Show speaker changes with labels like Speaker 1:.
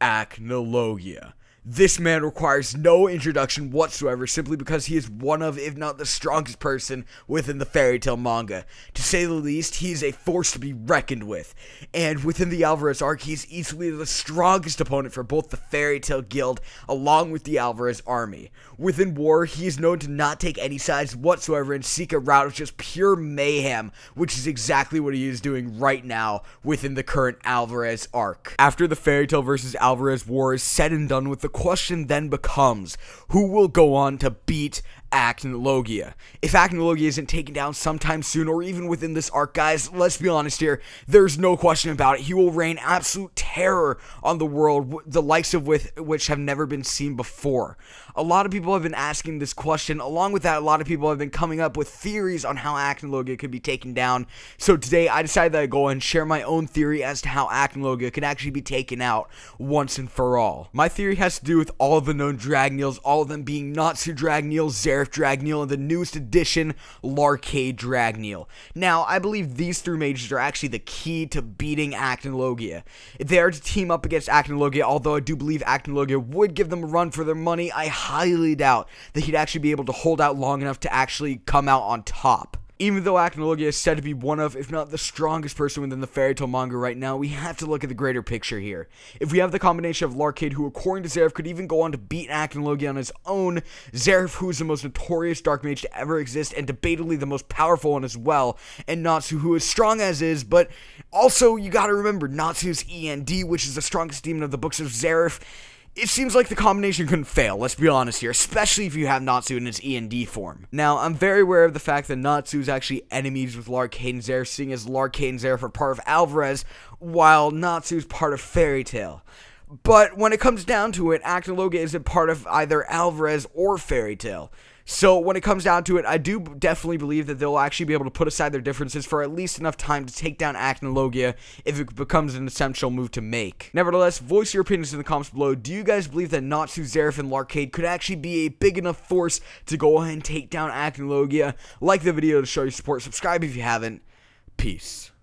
Speaker 1: Acnologia. This man requires no introduction whatsoever simply because he is one of, if not the strongest person within the Fairy Tail manga. To say the least, he is a force to be reckoned with. And within the Alvarez arc, he is easily the strongest opponent for both the Fairy Tail Guild along with the Alvarez army. Within war, he is known to not take any sides whatsoever and seek a route of just pure mayhem, which is exactly what he is doing right now within the current Alvarez arc. After the Fairy Tail versus Alvarez war is said and done with, the question then becomes, who will go on to beat Acnologia? If Acnologia isn't taken down sometime soon or even within this arc, guys, let's be honest here, there's no question about it. He will rain absolute terror on the world, the likes of which have never been seen before. A lot of people have been asking this question. Along with that, a lot of people have been coming up with theories on how Acnologia could be taken down. So today, I decided that I'd go and share my own theory as to how Acnologia could actually be taken out once and for all. My theory has to do with all of the known Dragneels, all of them being Natsu Dragneel, Zeref Dragneel, and the newest addition, Larcade Dragneel. Now, I believe these three mages are actually the key to beating Acnologia. If they are to team up against Acnologia, although I do believe Acnologia would give them a run for their money, I highly doubt that he'd actually be able to hold out long enough to actually come out on top. Even though Acnologia is said to be one of, if not the strongest person within the Fairy Tail manga right now, we have to look at the greater picture here. If we have the combination of Larcade, who according to Zeref could even go on to beat Acnologia on his own, Zeref, who is the most notorious dark mage to ever exist and debatably the most powerful one as well, and Natsu, who is strong as is, but also you gotta remember Natsu's END, which is the strongest demon of the books of Zeref. It seems like the combination couldn't fail, let's be honest here, especially if you have Natsu in its END form. Now, I'm very aware of the fact that Natsu is actually enemies with Larcade and Zeref, seeing as Larcade and Zeref are part of Alvarez, while Natsu is part of Fairy Tail. But when it comes down to it, Acnologia isn't part of either Alvarez or Fairy Tail. So when it comes down to it, I do definitely believe that they'll actually be able to put aside their differences for at least enough time to take down Acnologia if it becomes an essential move to make. Nevertheless, voice your opinions in the comments below. Do you guys believe that Natsu, Zeref, and Larcade could actually be a big enough force to go ahead and take down Acnologia? Like the video to show your support. Subscribe if you haven't. Peace.